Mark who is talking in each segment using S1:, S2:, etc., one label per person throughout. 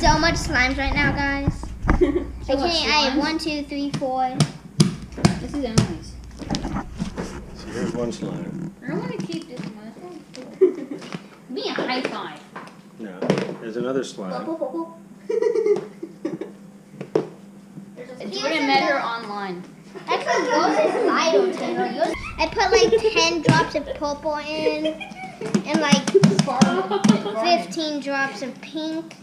S1: so much slimes right now, guys. I have 1, 2, 3, 4.
S2: This is Emily's.
S3: So here's one slime.
S2: I don't want to keep this one. Give me a high five.
S3: No, there's another slime.
S2: It's going to measure online.
S1: Actually, yours is lighter, Taylor. I put like 10 drops of purple in, and like 15 drops of pink,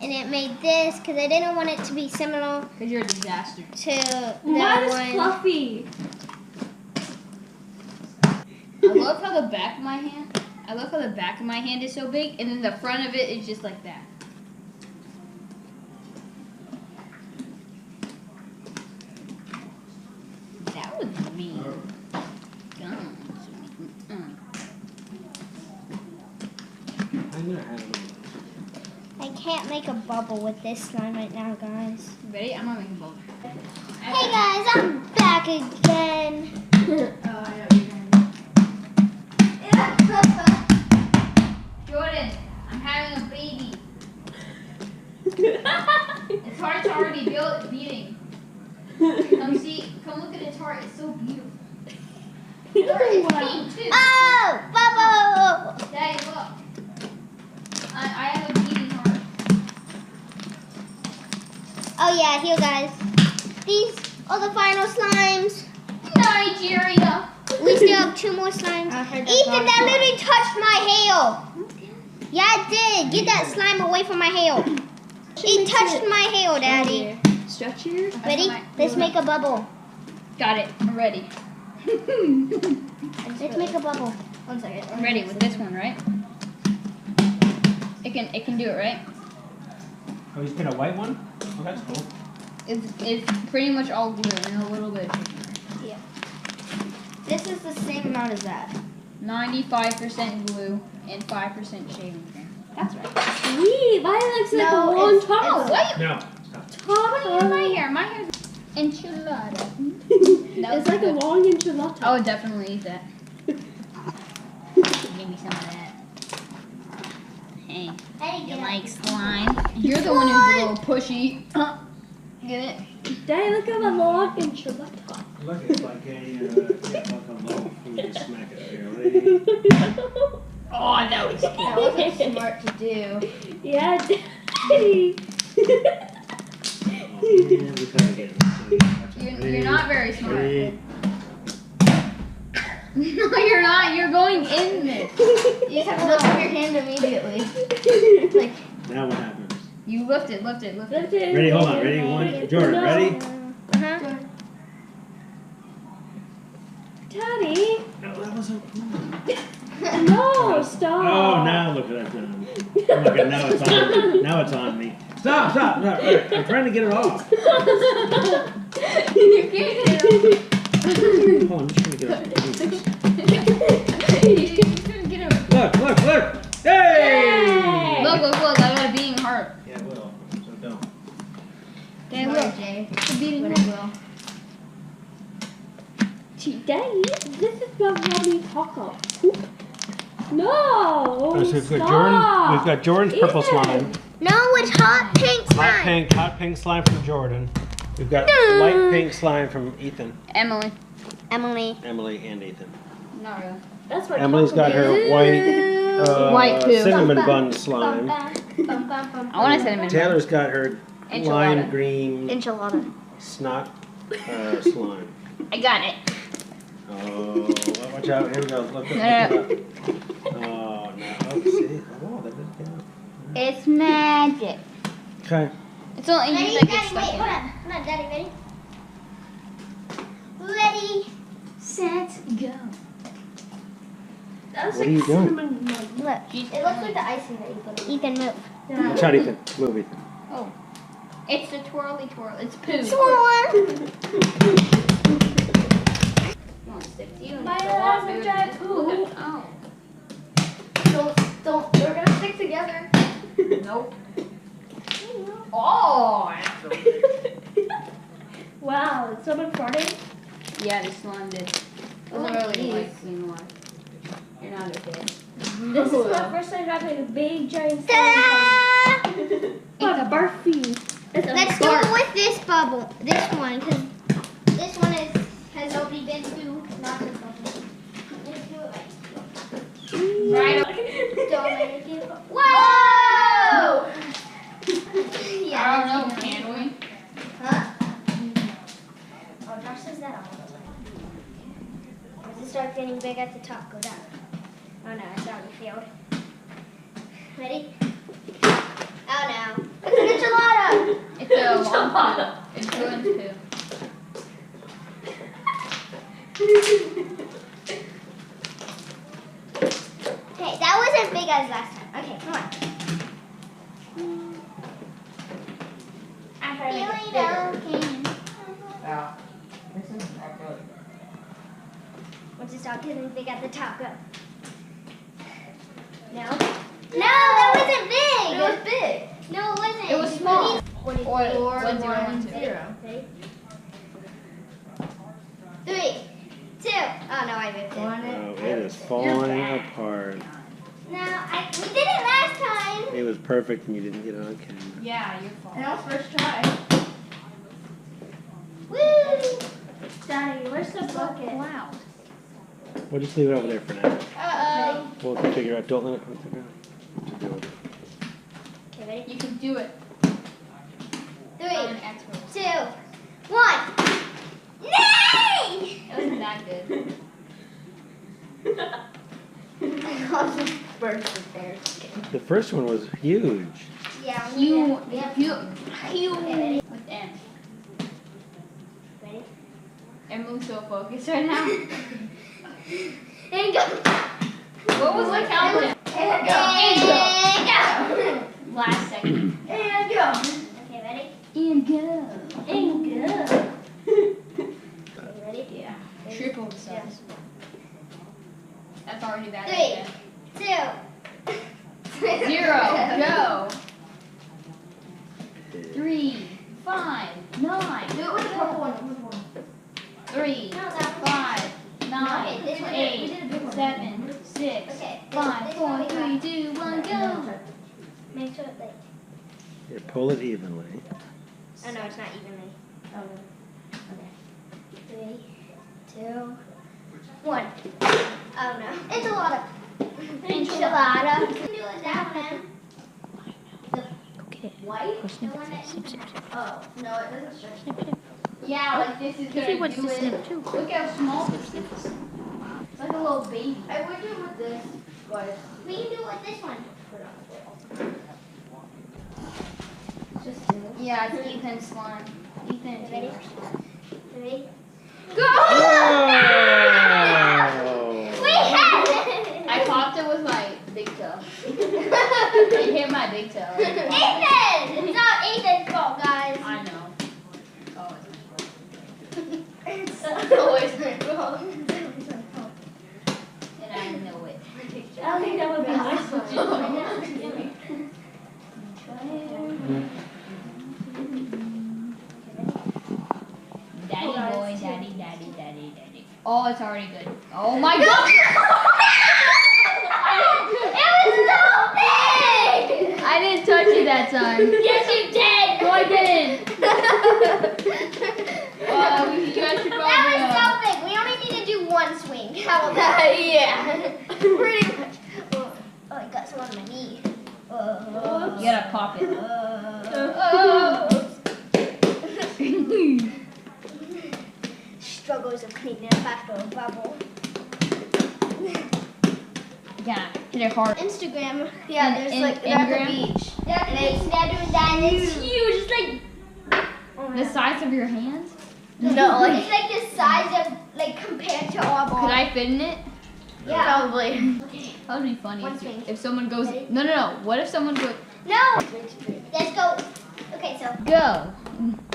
S1: and it made this because I didn't want it to be similar.
S2: Because you're a disaster.
S1: To the
S4: Mine is
S1: one.
S4: fluffy.
S2: I love how the back of my hand is so big, and then the front of it is just like that. That was mean.
S1: I can't make a bubble with this slime right now, guys.
S2: Ready? I'm gonna make a bubble.
S1: Hey guys, I'm back again.
S2: Jordan, I'm having a baby. Its heart's already beating. Come look at its heart. It's so beautiful. Look, it's pink too.
S1: Oh, bubble!
S2: Daddy, look. I have a beating heart.
S1: Oh yeah, here guys. These are the final slimes.
S2: Nigeria.
S1: We still have 2 more slimes. Ethan, that literally touched my hair. Yeah, it did. Get that slime away from my hair. It touched my hair, Daddy.
S4: Stretch here.
S1: Ready? Let's make a bubble.
S2: Got it. I'm ready.
S1: Let's make a bubble. 1 second.
S2: I'm ready with this one, right? It can do it, right?
S3: Oh, he's got a white one? Oh, that's cool.
S2: It's pretty much all glue and a little bit of chicken.
S1: Yeah. This is the same amount as that.
S2: 95% glue and 5% shaving cream.
S1: That's right.
S4: Sweet. Mine looks like a long top.
S3: No.
S2: What do you have my hair? My hair's enchilada.
S4: It's like a long enchilada.
S2: I would definitely eat that. Give me some of that. Hey, you like slime? You're the one who's a little pushy. Get it?
S4: Daddy, look at my long enchilada.
S3: Look, it's like a loaf when you smack it fairly.
S2: Oh, that was cute.
S1: That wasn't smart to do.
S4: Yeah, Daddy.
S2: You're not very smart.
S3: Ready?
S2: No, you're not. You're going in this.
S1: You just have to lift up your hand immediately. Like,
S3: Now what happens?
S2: You lift it, lift it, lift it.
S3: Ready? Hold on. Ready? One. Jordan, ready?
S1: uh-huh.
S4: Daddy.
S3: No, that wasn't cool.
S4: No, stop.
S3: Oh, now look at that done. Look at now it's on me. Now it's on me. Stop. Right. I'm trying to get it off.
S2: You can't get it.
S3: Hold on, I'm just trying to get it off.
S2: You couldn't get it.
S3: Look. Hey!
S2: Look. I got a beating heart.
S3: Yeah, it will. So don't.
S2: Daddy, look. It's a beating
S1: But
S2: heart.
S1: it will.
S4: Daddy, this is what mommy taco. No.
S3: So we've
S4: stop.
S3: got Jordan's purple
S4: Ethan.
S3: slime.
S1: No, it's hot pink slime.
S3: Hot pink slime from Jordan. We've got light pink slime from Ethan.
S2: Emily.
S1: Emily.
S3: Emily and Ethan.
S2: Not really.
S4: That's what
S3: Emily's
S4: taco
S3: got her
S4: is.
S2: White poo.
S3: cinnamon bun slime.
S2: I want a cinnamon.
S3: Taylor's got her
S2: Enchilada.
S3: lime green
S1: Enchilada.
S3: snot slime.
S2: I got it.
S3: Oh, watch out. Here we go. Look up. Oh, no. Oh, see? Oh, that didn't count.
S2: It's magic.
S3: Okay.
S2: It's only you
S1: Ready,
S2: that get
S1: Daddy,
S2: stuck
S1: wait,
S2: in
S1: hold
S2: it.
S1: on, Daddy, ready? Ready,
S2: Set, go.
S4: That's
S3: What are you doing?
S4: cinnamon bun.
S1: look. It looks like the icing that you put in. Ethan, move.
S3: Watch out, Ethan. Move, Ethan.
S2: Oh. It's the twirly twirl. It's poo.
S1: Twirl.
S4: My last dry poo.
S2: Oh.
S1: Don't, they're gonna stick together.
S2: Nope. Oh.
S4: Wow, is someone farting?
S2: Yeah, the slime did. It wasn't really like clean water. You're not okay.
S4: This is my first time having a big giant
S1: Ta-da!
S2: It's a
S4: barfy. It's a
S1: Let's do
S4: barf.
S1: it with this bubble. This one, because this one has already been through lots of bubbles. Let's do it
S2: Right.
S1: Don't let it get. Whoa!
S2: I don't know, can we?
S1: Huh? Oh, Josh says that all the time. As it starts getting big at the top, go down. Oh no, it's already failed. Ready? Oh no. It's an enchilada!
S2: It's a long poo. It's ruined poo.
S1: Okay, that wasn't big as last time. Okay, come on.
S2: I'm
S1: Feel it okay.
S2: Yeah. This is not good.
S1: Once it starts getting big at the top, go. No? No, that wasn't big!
S2: It was big.
S1: No, it wasn't.
S2: It was small.
S1: 44,
S2: Or 1, 0, 1, 2.
S1: 0. Ready? 3, 2. Oh no, I moved it.
S3: Oh, it is falling apart.
S1: No, we did it last time.
S3: It was perfect and you didn't get it on camera.
S2: Yeah, your fault.
S4: That was first try.
S1: Woo!
S4: Daddy, where's the bucket?
S2: Wow.
S3: We'll just leave it over there for now.
S1: Uh-oh.
S3: We'll have to figure out. Don't let it hit the ground. What to do with it.
S1: Okay, ready?
S2: You can do it.
S1: 3,
S2: I'm an expert.
S1: 2, 1. Nay!
S2: It wasn't that good.
S1: Burst of bears.
S3: The first one was huge.
S1: Yeah.
S2: You.
S1: Okay, ready?
S2: With M.
S1: Ready?
S2: Everyone's so focused right now.
S1: And go.
S2: What was the countdown?
S1: And go.
S2: Last second.
S1: And go. Okay, ready?
S2: And go.
S1: And go. Ready?
S2: Yeah. Triple the size. That's already bad.
S1: 3, 2.
S2: 0. Go. 3, 5, 9.
S1: Do it with the purple one.
S2: 3,
S1: No, that
S2: 5, 9,
S1: Okay, this one.
S2: 8, 7, 6,
S1: Okay,
S2: 5,
S1: this
S2: 4,
S1: one we
S2: 3, 2, 1, go.
S1: Make sure it like.
S3: Yeah, pull it evenly.
S1: Oh no, it's not evenly. Oh no. Okay. 3, 2, 1. Oh no. It's a lot of enchilada. You can do it that one. The white? The one that oh, no, it doesn't stretch.
S2: Yeah, like this is gonna do it. Look how small this is. It's like a little baby.
S1: I would do it with this, but we can do it with this one. Just do it.
S2: Yeah, it's Ethan's slime. Ethan and
S1: Ready?
S2: Taylor's.
S1: 3.
S2: Go!
S3: Oh!
S1: We had it!
S2: I popped it with my big toe. It hit my big toe.
S1: Ethan! It's not Ethan's fault, guys.
S2: I know. Oh,
S1: It's always my fault.
S2: and I know it.
S4: I don't think that would be my fault.
S2: Daddy boy, daddy, daddy, daddy, daddy. Oh, it's already good. Oh my god!
S1: It was so big!
S2: I didn't touch it that time.
S1: Yes, you did!
S2: No, I didn't. You guys should
S1: That was so
S2: probably.
S1: big. We only need to do one swing. How about that? Yeah. Pretty much. Oh, I got some on my knee.
S2: You gotta pop it.
S1: Struggles of cleaning up after a bubble.
S2: Yeah, hit it hard.
S1: Instagram. Yeah, there's
S2: In-
S1: like they're at
S2: Ingram?
S1: the beach. They're at the beach. They're doing that, and it's huge. It's like
S2: The size of your hands?
S1: no, it's like the size of like compared to our ball.
S2: Could I fit in it?
S1: Yeah, probably.
S2: That would be funny
S1: One
S2: if,
S1: swing.
S2: if someone goes.
S1: Ready?
S2: No. What if someone goes?
S1: No. Let's go. Okay, so
S2: Go.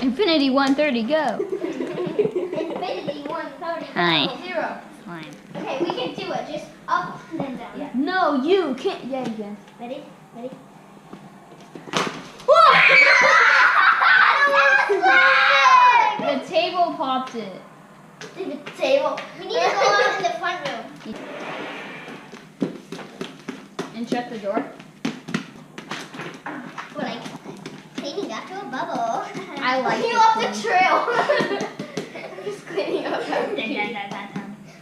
S2: Infinity 130. Go.
S1: infinity 130.
S2: Hi.
S1: 0.
S2: Fine.
S1: Okay, we can do it. Just up and then down. Yeah.
S2: No, you can't. Yeah, you can.
S1: Ready? Ready?
S2: The table popped it.
S1: The table. We need to go out in the front room.
S2: And shut the door.
S1: We're like, hey,
S2: I like
S1: You
S2: it
S1: left
S2: clean.
S1: the trail. I'm just cleaning up after you.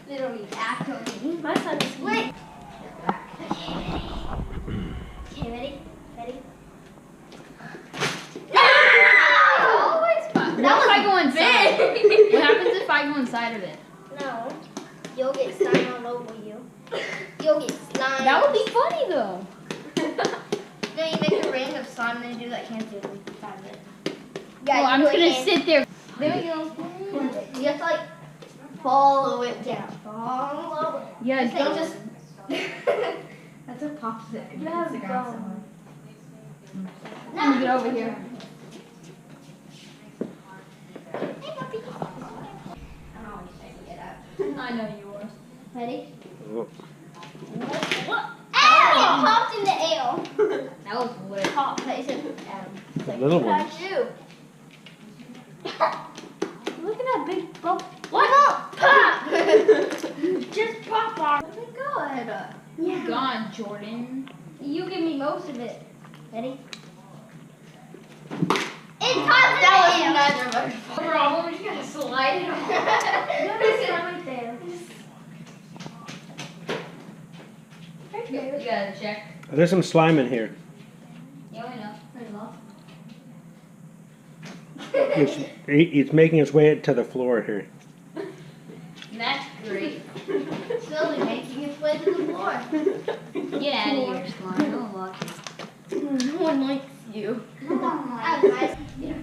S1: Literally after me.
S4: My son is
S1: Wait. Okay, ready? Ready?
S2: Always fun. What if I go inside? What happens if I go inside of it?
S1: No. You'll get slime all over you. You'll get slime.
S2: That would be funny though.
S1: No, you make a ring of slime and then you do like hands over inside of it.
S2: Well, I'm just gonna sit there.
S1: There we go. You have to like follow it down. Follow it.
S2: Yeah,
S1: Don't
S2: just.
S1: That's what pops it.
S4: Yeah, go.
S2: Let me get over here. I know you were.
S1: Ready?
S3: Oh.
S1: What? Ow! It popped in the air.
S2: That was weird.
S1: Pop. That is
S3: The little ones.
S4: Look at that big bubble.
S1: What? Pop!
S4: Just pop off.
S1: Let me go ahead.
S2: Yeah. Gone, Jordan.
S1: You give me most of it. Ready? It popped in the air. That was neither
S2: Bro, we're just gonna slide it off.
S4: Right there.
S2: You gotta check.
S3: There's some slime in here.
S2: Yeah, I know.
S3: It's making its way to the floor here.
S2: That's great.
S1: Slowly making its way to the floor.
S2: Get out of here, slime. No luck.
S1: No one likes you. No one likes you.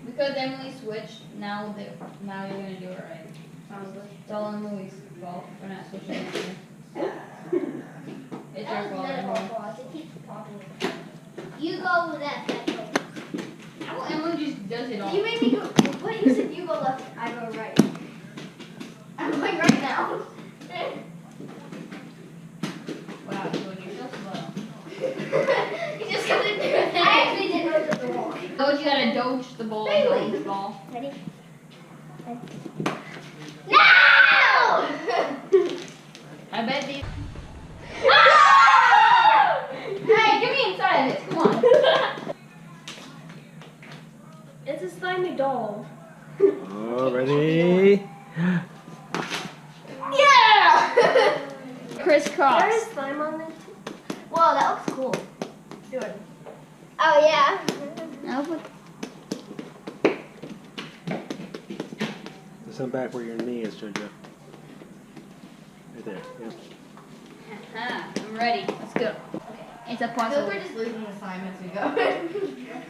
S2: Because Emily switched, now you're gonna do it right. It's all Emily's fault for not switching it. It's your fault, Emily.
S1: You go with that.
S2: Well, Emily just does it all.
S1: You made me go. What you said? You go left. I go right. I'm going right now.
S2: Wow, Jordan, you're so slow.
S1: You just couldn't do it. I actually didn't know the wall.
S2: Dodge, you gotta dodge the ball. Dodge the ball.
S1: Ready? No!
S2: I bet these.
S1: Ah!
S2: Hey, get me inside of this. Come on.
S4: It's a slimy doll.
S3: Oh, ready?
S1: Yeah!
S2: Crisscross.
S4: There is slime on it.
S1: Whoa, that looks cool. Good. Oh, yeah.
S3: Some back where your knee is, Jojo. Right there. Yep.
S2: I'm ready. Let's go. It's a puzzle.
S1: We're just losing the slime as we go.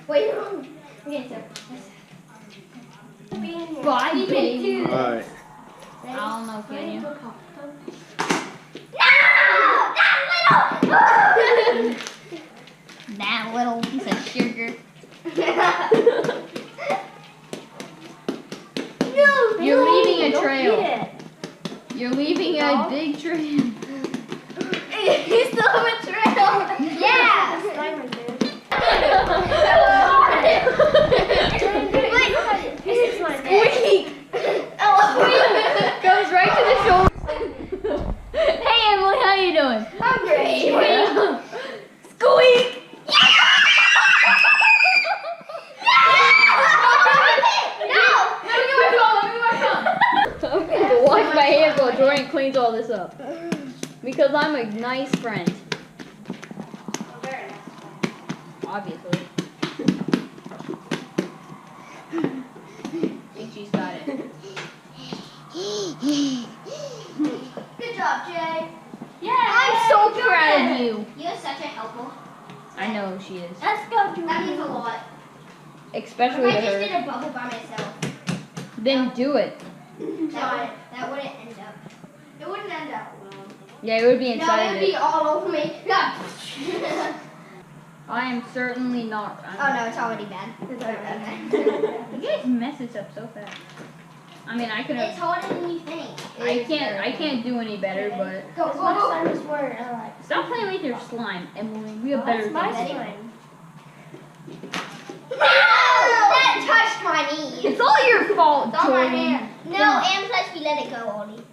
S1: Wait, okay, so.
S2: Body baby.
S3: All right.
S2: I don't know, can you?
S1: No!
S2: That little piece of sugar.
S1: No!
S2: You're leaving a
S4: Don't
S2: trail.
S4: eat it.
S2: You're leaving a big trail.
S1: You still have a trail. Yeah!
S4: Slime right there.
S1: Wait,
S4: This is my
S1: squeak! Oh,
S2: Goes right to the shoulder. Hey Emily, how you doing?
S1: I'm great.
S2: Squeak! I'm gonna wash my hands while Jordan cleans all this up. Because I'm a nice friend. Obviously. I think she's got it.
S1: Good job, Jay.
S2: Yeah, I'm so proud of you.
S1: You're such a helper.
S2: I know she is.
S4: Let's go do
S1: That means a lot.
S2: Especially
S1: If
S2: to
S1: I just
S2: her.
S1: did a bubble by myself,
S2: Then do it.
S1: that wouldn't end up. It wouldn't end up well.
S2: Yeah, it would be
S1: No,
S2: inside
S1: it
S2: of
S1: would be
S2: it.
S1: all over me. Yeah.
S2: I am certainly not.
S1: Oh no, it's already bad. It's already bad.
S2: You guys mess this up so fast. I mean, I could
S1: It's
S2: have.
S1: harder than you think.
S2: I can't do any better, but
S1: Go,
S4: That's
S1: go,
S4: my
S1: go.
S4: slime's word. I like.
S2: stop playing with your slime, Emily. We have better
S4: That's my
S2: things.
S4: slime.
S1: No! That touched my knee.
S2: It's all your fault,
S1: It's on my
S2: Jordan.
S1: hand. No, and plus we let it go, Ollie.